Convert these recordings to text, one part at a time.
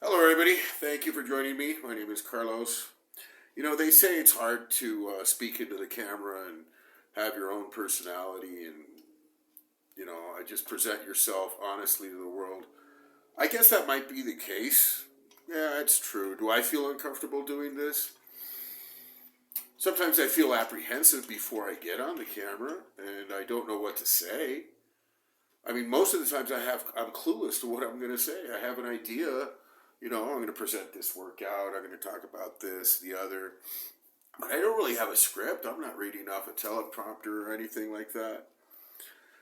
Hello, everybody. Thank you for joining me. My name is Carlos. You know, they say it's hard to speak into the camera and have your own personality and, just present yourself honestly to the world. I guess that might be the case. Yeah, it's true. Do I feel uncomfortable doing this? Sometimes I feel apprehensive before I get on the camera and I don't know what to say. I mean, most of the times I'm clueless to what I'm going to say. I have an idea. I'm going to present this workout. I'm going to talk about this, the other. But I don't really have a script. I'm not reading off a teleprompter or anything like that.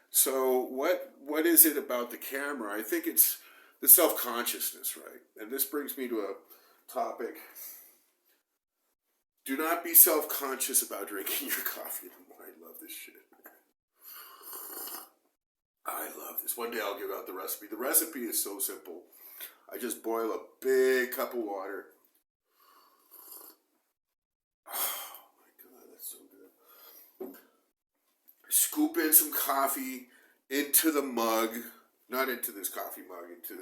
So what is it about the camera? I think it's the self-consciousness, right? And this brings me to a topic. Do not be self-conscious about drinking your coffee. I love this shit. I love this. One day I'll give out the recipe. The recipe is so simple. I just boil a big cup of water. Oh my God, that's so good. Scoop in some coffee into the mug. Not into this coffee mug, into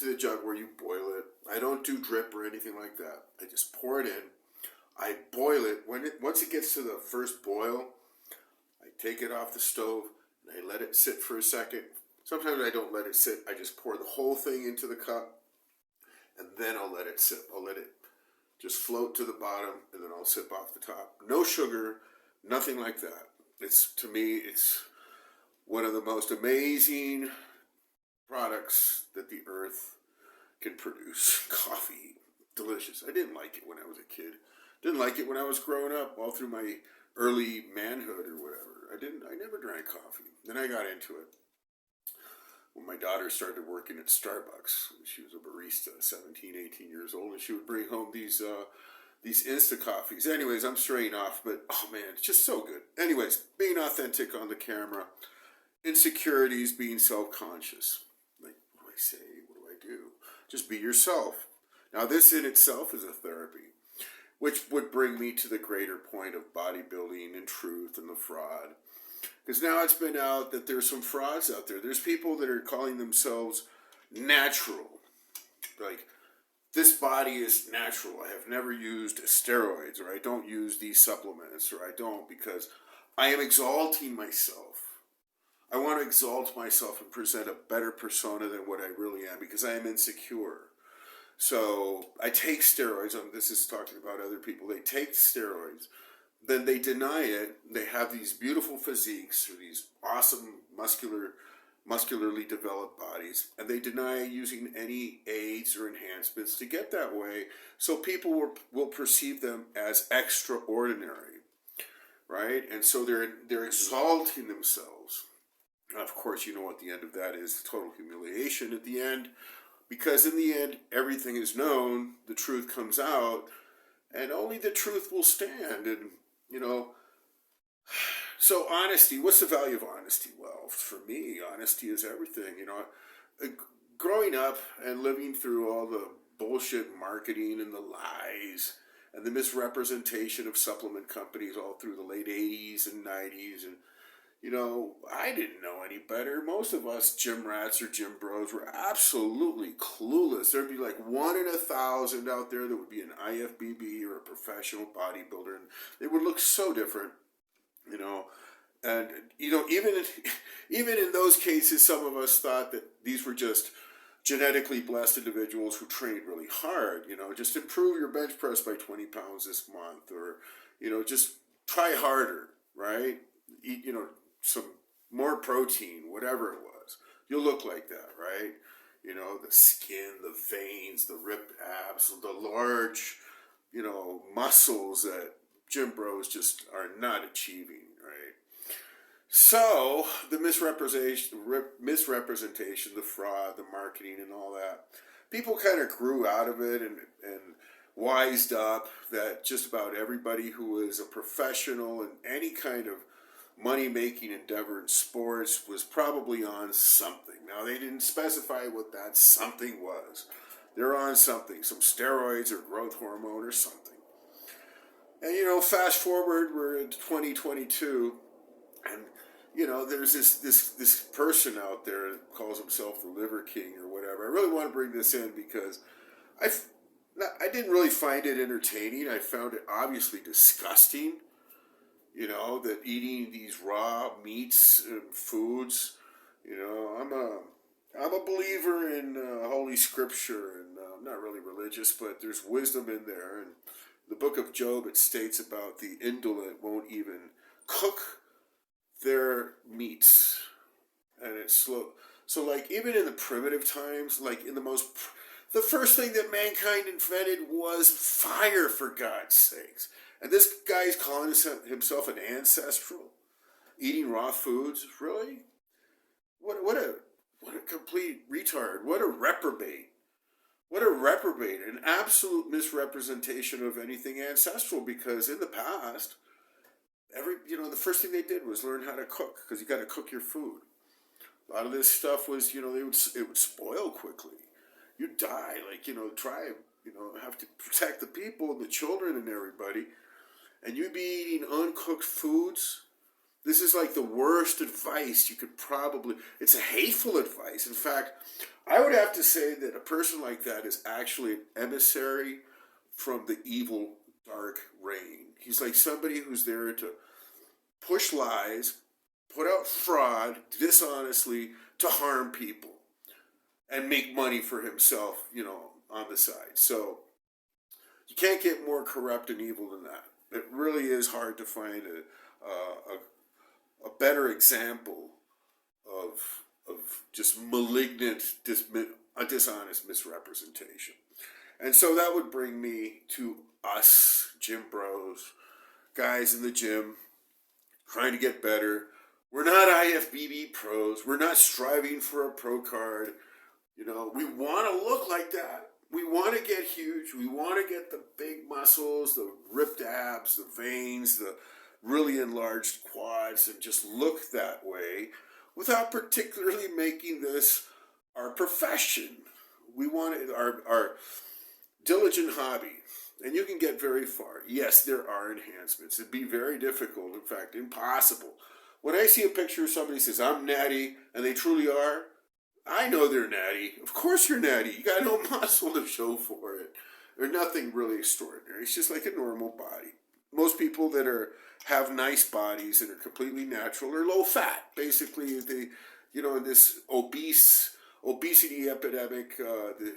the jug where you boil it. I don't do drip or anything like that. I just pour it in. I boil it. Once it gets to the first boil, I take it off the stove and I let it sit for a second. Sometimes I don't let it sit. I just pour the whole thing into the cup, and then I'll let it sit. I'll let it just float to the bottom, and then I'll sip off the top. No sugar, nothing like that. To me, it's one of the most amazing products that the earth can produce. Coffee, delicious. I didn't like it when I was a kid. Didn't like it when I was growing up, all through my early manhood or whatever. I never drank coffee. Then I got into it when my daughter started working at Starbucks. She was a barista, 17, 18 years old, and she would bring home these Insta coffees. Anyways, I'm straying off, but oh man, it's just so good. Anyways, being authentic on the camera, insecurities, being self-conscious. Like, what do I say? What do I do? Just be yourself. Now, this in itself is a therapy, which would bring me to the greater point of bodybuilding and truth and the fraud. Because now it's been out that there's some frauds out there. There's people that are calling themselves natural. Like, this body is natural. I have never used steroids, or I don't use these supplements, or I don't because I am exalting myself. I want to exalt myself and present a better persona than what I really am because I am insecure. So I take steroids. This is talking about other people. They take steroids. Then they deny it. They have these beautiful physiques or these awesome muscularly developed bodies, and they deny using any aids or enhancements to get that way. So people will perceive them as extraordinary, right? And so they're exalting themselves. And of course, you know what the end of that is: total humiliation at the end, because in the end, everything is known. The truth comes out, and only the truth will stand. And so honesty, what's the value of honesty? Well, for me, honesty is everything. Growing up and living through all the bullshit marketing and the lies and the misrepresentation of supplement companies all through the late 80s and 90s. And, I didn't know any better. Most of us gym rats or gym bros were absolutely clueless. There'd be like 1 in 1,000 out there that would be an IFBB or a professional bodybuilder, and they would look so different, And even in those cases, some of us thought that these were just genetically blessed individuals who trained really hard. Just improve your bench press by 20 pounds this month, or just try harder, right? Eat some more protein, whatever it was. You'll look like that, right? The skin, the veins, the ripped abs, the large, muscles that gym bros just are not achieving, right? So the misrepresentation, the fraud, the marketing, and all that, people kind of grew out of it and wised up that just about everybody who is a professional in any kind of money-making endeavor in sports was probably on something. Now, they didn't specify what that something was. They're on something, some steroids or growth hormone or something. And, fast forward, we're in 2022, and there's this person out there that calls himself the Liver King or whatever. I really want to bring this in because I didn't really find it entertaining. I found it obviously disgusting. That eating these raw meats and foods. I'm a believer in Holy Scripture, and I'm not really religious, but there's wisdom in there. And the book of Job, it states about the indolent won't even cook their meats, and it's slow. So, like, even in the primitive times, like the first thing that mankind invented was fire, for God's sakes. And this guy's calling himself an ancestral, eating raw foods. Really? What a complete retard. What a reprobate. What a reprobate. An absolute misrepresentation of anything ancestral, because in the past, the first thing they did was learn how to cook, because you got to cook your food. A lot of this stuff was, it would spoil quickly. You'd die, the tribe, have to protect the people and the children and everybody. And you'd be eating uncooked foods. This is like the worst advice you could it's a hateful advice. In fact, I would have to say that a person like that is actually an emissary from the evil, dark reign. He's like somebody who's there to push lies, put out fraud, dishonestly, to harm people, and make money for himself, on the side. So you can't get more corrupt and evil than that. It really is hard to find a better example of just malignant, dishonest misrepresentation. And so that would bring me to us, gym bros, guys in the gym, trying to get better. We're not IFBB pros. We're not striving for a pro card. We want to look like that. We want to get huge. We want to get the big muscles, the ripped abs, the veins, the really enlarged quads, and just look that way without particularly making this our profession. We want it our diligent hobby. And you can get very far. Yes, there are enhancements. It'd be very difficult, in fact, impossible. When I see a picture of somebody who says, I'm natty, and they truly are, I know they're natty. Of course you're natty. You got no muscle to show for it. There's nothing really extraordinary. It's just like a normal body. Most people that have nice bodies that are completely natural are low fat. Basically, they, in this obesity epidemic,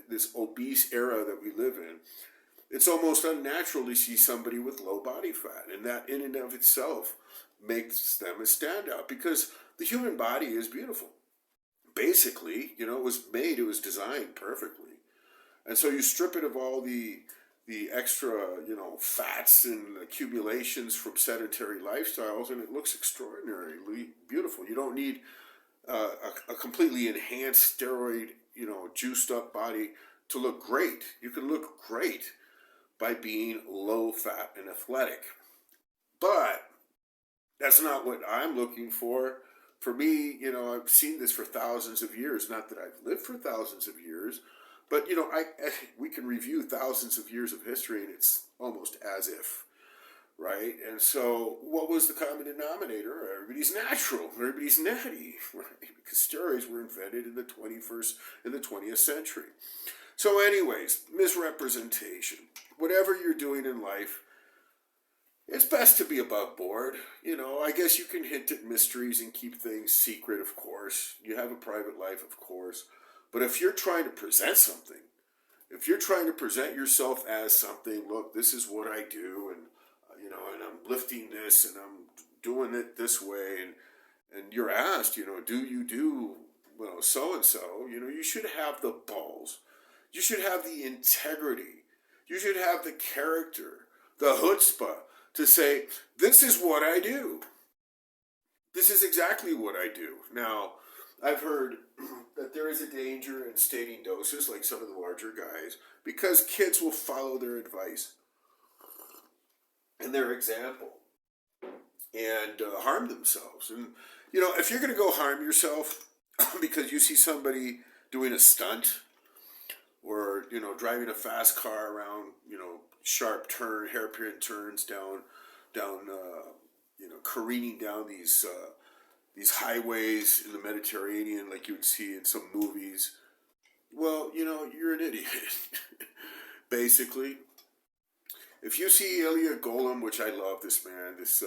this obese era that we live in, it's almost unnatural to see somebody with low body fat. And that in and of itself makes them a standout, because the human body is beautiful. Basically, it was designed perfectly. And so you strip it of all the extra, fats and accumulations from sedentary lifestyles, and it looks extraordinarily beautiful. You don't need a completely enhanced steroid, juiced up body to look great. You can look great by being low fat and athletic. But that's not what I'm looking for. For me, I've seen this for thousands of years. Not that I've lived for thousands of years, but we can review thousands of years of history, and it's almost as if, right? And so, what was the common denominator? Everybody's natural. Everybody's natty, right? Because steroids were invented in the 20th century. So, anyways, misrepresentation. Whatever you're doing in life, it's best to be above board. I guess you can hint at mysteries and keep things secret, of course. You have a private life, of course. But if you're trying to present something, if you're trying to present yourself as something, look, this is what I do, and and I'm lifting this, and I'm doing it this way, and you're asked, do you do so and so? You should have the balls. You should have the integrity. You should have the character, the chutzpah, to say, this is what I do. This is exactly what I do. Now, I've heard that there is a danger in stating doses, like some of the larger guys, because kids will follow their advice and their example and harm themselves. And, if you're going to go harm yourself because you see somebody doing a stunt or, driving a fast car around, sharp hairpin turns down, careening down these these highways in the Mediterranean like you would see in some movies. Well, you're an idiot. Basically, if you see Ilya Golem, which I love this man, this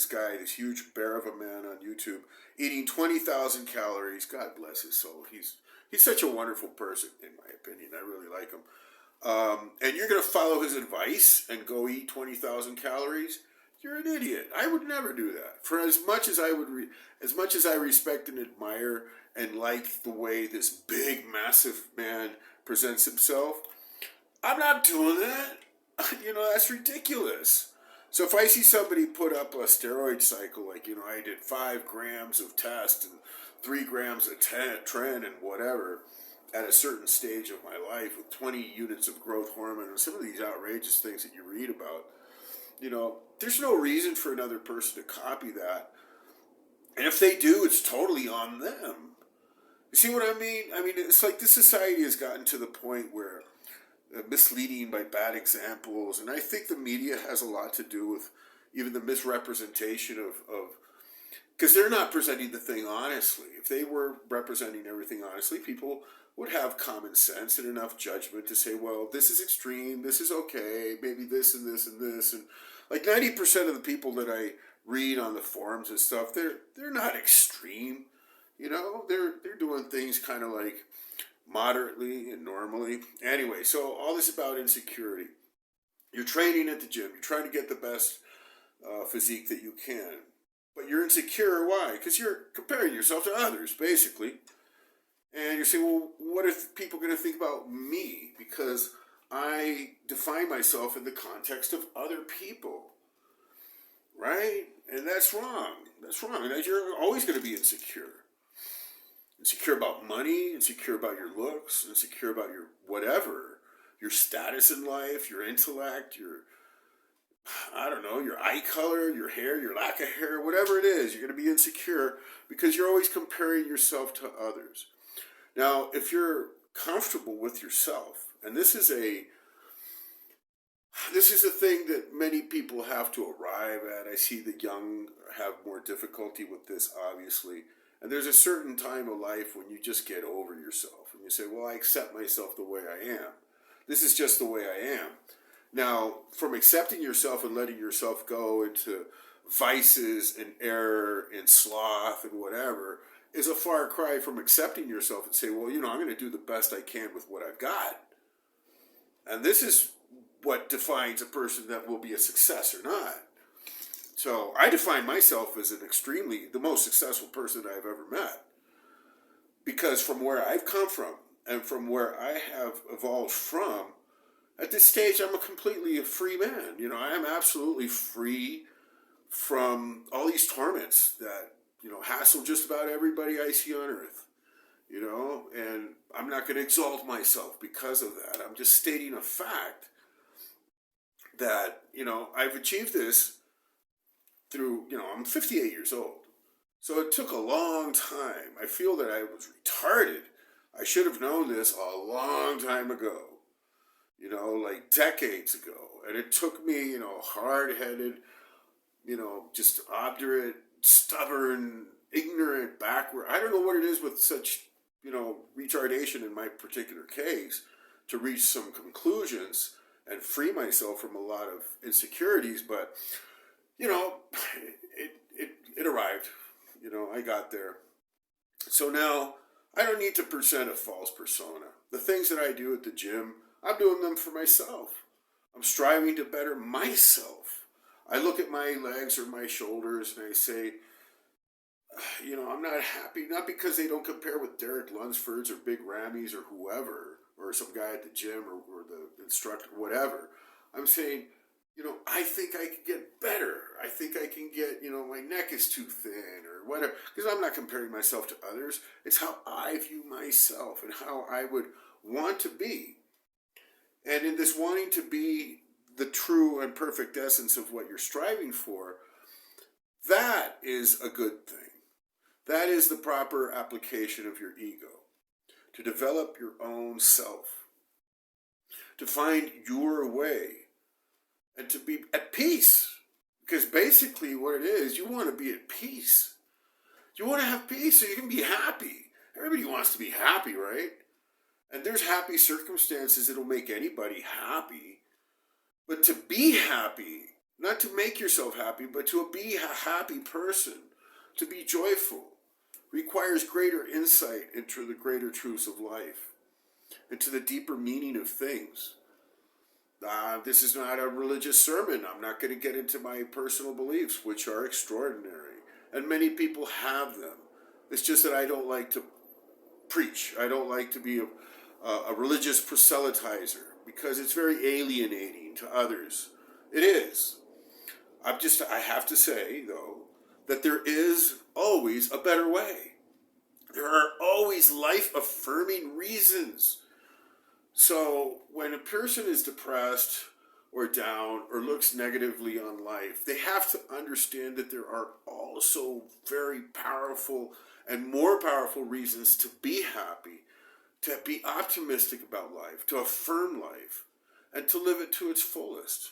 guy, this huge bear of a man on YouTube, eating 20,000 calories. God bless his soul. He's such a wonderful person, in my opinion. I really like him. And you're going to follow his advice and go eat 20,000 calories. You're an idiot. I would never do that. For as much as as much as I respect and admire and like the way this big, massive man presents himself, I'm not doing that. That's ridiculous. So if I see somebody put up a steroid cycle, like, I did 5 grams of test and 3 grams of tren and whatever at a certain stage of my life with 20 units of growth hormone and some of these outrageous things that you read about, there's no reason for another person to copy that. And if they do, it's totally on them. You see what I mean? I mean, it's like this society has gotten to the point where misleading by bad examples, and I think the media has a lot to do with even the misrepresentation of because they're not presenting the thing honestly. If they were representing everything honestly, people would have common sense and enough judgment to say, well, this is extreme, this is okay, maybe this and this and this. And like 90% of the people that I read on the forums and stuff, they're not extreme. They're doing things kind of like moderately and normally. Anyway, so all this about insecurity. You're training at the gym. You're trying to get the best physique that you can. But you're insecure. Why? Because you're comparing yourself to others, basically. And you're saying, well, what are people going to think about me? Because I define myself in the context of other people. Right? And that's wrong. That's wrong. And you're always going to be insecure. Insecure about money, insecure about your looks, insecure about your whatever, your status in life, your intellect, your eye color, your hair, your lack of hair, whatever it is, you're going to be insecure because you're always comparing yourself to others. Now, if you're comfortable with yourself, and this is a thing that many people have to arrive at. I see the young have more difficulty with this, obviously. And there's a certain time of life when you just get over yourself. And you say, well, I accept myself the way I am. This is just the way I am. Now, from accepting yourself and letting yourself go into vices and error and sloth and whatever is a far cry from accepting yourself and say, well, I'm going to do the best I can with what I've got. And this is what defines a person that will be a success or not. So I define myself as the most successful person I've ever met. Because from where I've come from and from where I have evolved from, at this stage I'm a completely free man. I am absolutely free from all these torments that, hassle just about everybody I see on earth. And I'm not going to exalt myself because of that. I'm just stating a fact that, I've achieved this through, I'm 58 years old. So it took a long time. I feel that I was retarded. I should have known this a long time ago, like decades ago. And it took me, hard-headed, just obdurate, stubborn, ignorant, backward. I don't know what it is with such, retardation in my particular case to reach some conclusions and free myself from a lot of insecurities. But it arrived. I got there. So now I don't need to present a false persona. The things that I do at the gym, I'm doing them for myself. I'm striving to better myself. I look at my legs or my shoulders and I say, I'm not happy, not because they don't compare with Derek Lunsford's or Big Rammies or whoever, or some guy at the gym or the instructor, whatever. I'm saying, I think I can get better. I think I can get, my neck is too thin or whatever. Because I'm not comparing myself to others. It's how I view myself and how I would want to be. And in this wanting to be the true and perfect essence of what you're striving for, that is a good thing. That is the proper application of your ego. To develop your own self. To find your way. And to be at peace. Because basically what it is, you want to be at peace. You want to have peace so you can be happy. Everybody wants to be happy, right? And there's happy circumstances that'll make anybody happy. But to be happy, not to make yourself happy, but to be a happy person, to be joyful, requires greater insight into the greater truths of life, into the deeper meaning of things. This is not a religious sermon. I'm not going to get into my personal beliefs, which are extraordinary. And many people have them. It's just that I don't like to preach. I don't like to be a religious proselytizer because it's very alienating to others. It is. I have to say, though, that there is always a better way. There are always life-affirming reasons. So when a person is depressed or down or looks negatively on life, they have to understand that there are also very powerful and more powerful reasons to be happy, to be optimistic about life, to affirm life, and to live it to its fullest.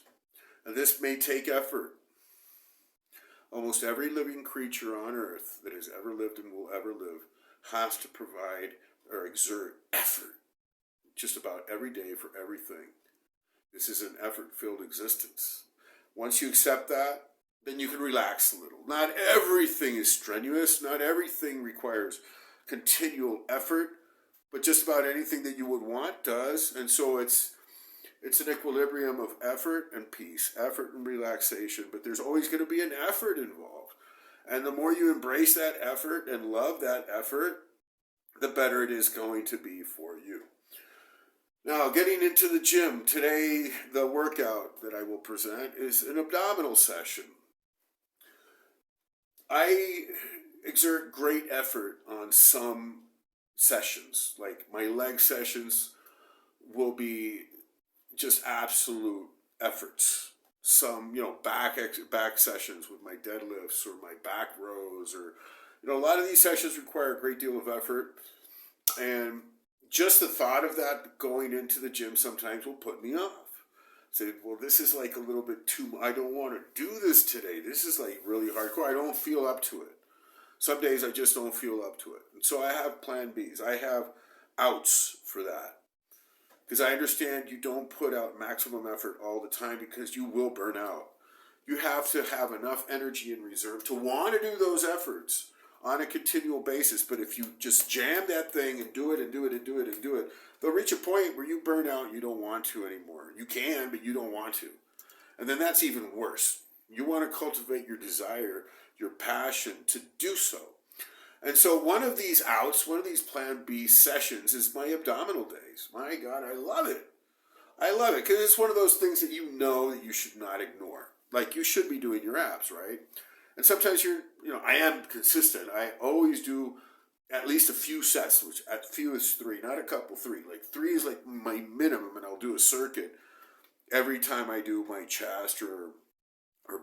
And this may take effort. Almost every living creature on earth that has ever lived and will ever live has to provide or exert effort just about every day for everything. This is an effort-filled existence. Once you accept that, then you can relax a little. Not everything is strenuous. Not everything requires continual effort, but just about anything that you would want does. And so it's an equilibrium of effort and peace, effort and relaxation, but there's always going to be an effort involved. And the more you embrace that effort and love that effort, the better it is going to be for you. Now, getting into the gym, today the workout that I will present is an abdominal session. I exert great effort on some sessions, like my leg sessions will be just absolute efforts. Some, back sessions with my deadlifts or my back rows, or, a lot of these sessions require a great deal of effort. And just the thought of that going into the gym sometimes will put me off. Say, well, this is like a little bit too, I don't want to do this today. This is like really hardcore. I don't feel up to it. Some days I just don't feel up to it. And so I have plan Bs. I have outs for that. Because I understand you don't put out maximum effort all the time because you will burn out. You have to have enough energy in reserve to want to do those efforts on a continual basis. But if you just jam that thing and do it and do it and do it and do it, they'll reach a point where you burn out and you don't want to anymore. You can, but you don't want to. And then that's even worse. You want to cultivate your desire, your passion to do so. And so one of these outs, one of these Plan B sessions is my abdominal days. My God, I love it. I love it because it's one of those things that you know that you should not ignore. Like you should be doing your abs, right? And sometimes I am consistent. I always do at least a few sets, which at few is 3, not a couple, 3. Like 3 is like my minimum, and I'll do a circuit every time I do my chest or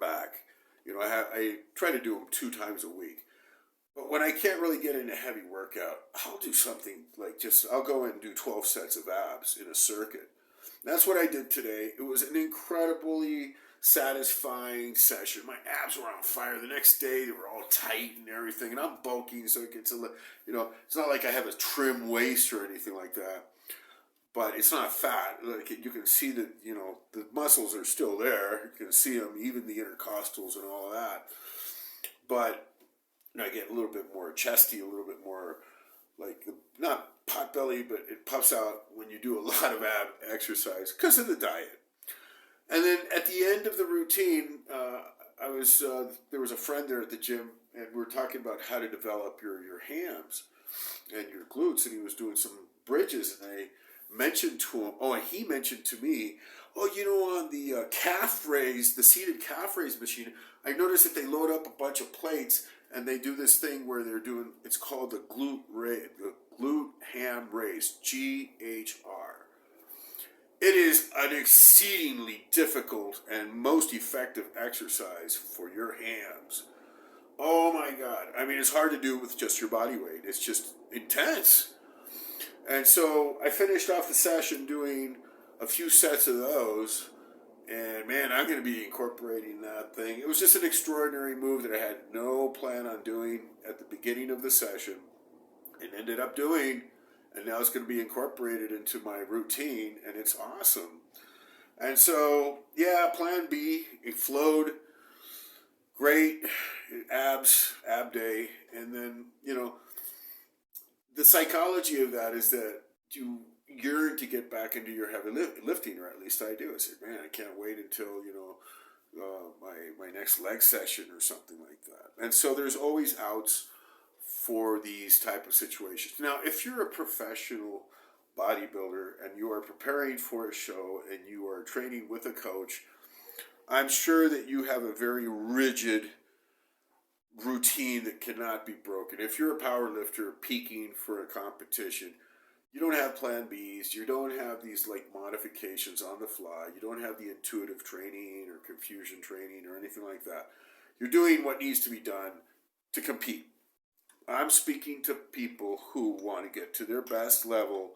back. I try to do them 2 times a week. But when I can't really get in a heavy workout, I'll do something like I'll go and do 12 sets of abs in a circuit. And that's what I did today. It was an incredibly satisfying session. My abs were on fire. The next day, they were all tight and everything. And I'm bulking, so it gets it's not like I have a trim waist or anything like that. But it's not fat. Like you can see that, the muscles are still there. You can see them, even the intercostals and all of that. But I get a little bit more chesty, a little bit more like, not pot belly, but it puffs out when you do a lot of ab exercise because of the diet. And then at the end of the routine, there was a friend there at the gym, and we were talking about how to develop your hams and your glutes, and he was doing some bridges, and I mentioned to him, and he mentioned to me, on the calf raise, the seated calf raise machine, I noticed that they load up a bunch of plates, and they do this thing where they're doing, it's called the glute ham raise, GHR. It is an exceedingly difficult and most effective exercise for your hams. Oh my God. I mean, it's hard to do with just your body weight. It's just intense. And so I finished off the session doing a few sets of those, And man, I'm going to be incorporating that thing. It was just an extraordinary move that I had no plan on doing at the beginning of the session and ended up doing. And now it's going to be incorporated into my routine, and it's awesome. And so, yeah, plan B, it flowed great, ab day. And then, the psychology of that is that you yearn to get back into your heavy lifting, or at least I do. I said, man, I can't wait until, my next leg session or something like that. And so there's always outs for these type of situations. Now, if you're a professional bodybuilder and you are preparing for a show and you are training with a coach, I'm sure that you have a very rigid routine that cannot be broken. If you're a power lifter peaking for a competition, you don't have plan Bs, you don't have these like modifications on the fly, you don't have the intuitive training or confusion training or anything like that. You're doing what needs to be done to compete. I'm speaking to people who want to get to their best level,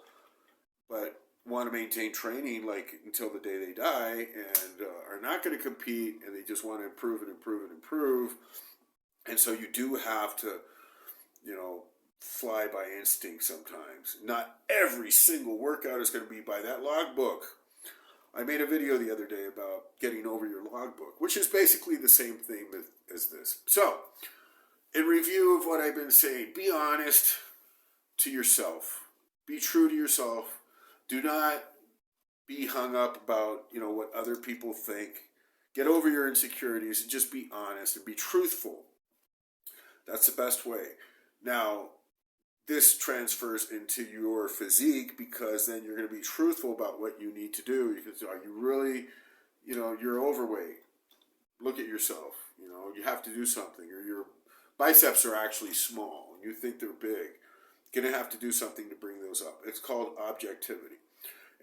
but want to maintain training like until the day they die, and are not going to compete, and they just want to improve and improve and improve. And so you do have to, fly by instinct sometimes. Not every single workout is going to be by that logbook. I made a video the other day about getting over your logbook, which is basically the same thing as this. So, in review of what I've been saying, be honest to yourself. Be true to yourself. Do not be hung up about, what other people think. Get over your insecurities and just be honest and be truthful. That's the best way. Now, this transfers into your physique, because then you're going to be truthful about what you need to do. Because are you really, you're overweight. Look at yourself. You have to do something, or your biceps are actually small and you think they're big. You're going to have to do something to bring those up. It's called objectivity.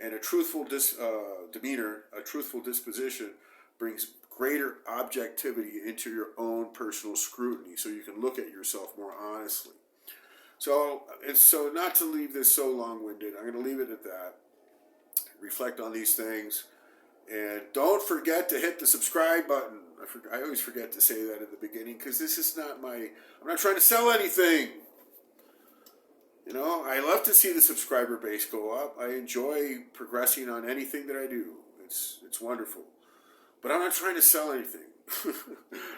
And a truthful demeanor, a truthful disposition brings greater objectivity into your own personal scrutiny, so you can look at yourself more honestly. So not to leave this so long-winded, I'm going to leave it at that. Reflect on these things. And don't forget to hit the subscribe button. I always forget to say that at the beginning, because this is not I'm not trying to sell anything. I love to see the subscriber base go up. I enjoy progressing on anything that I do. It's wonderful. But I'm not trying to sell anything.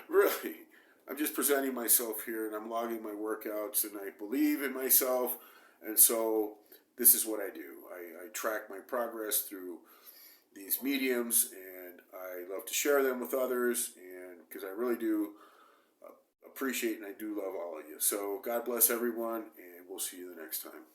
Really. I'm just presenting myself here, and I'm logging my workouts, and I believe in myself. And so this is what I do. I track my progress through these mediums, and I love to share them with others, and because I really do appreciate and I do love all of you. So God bless everyone, and we'll see you the next time.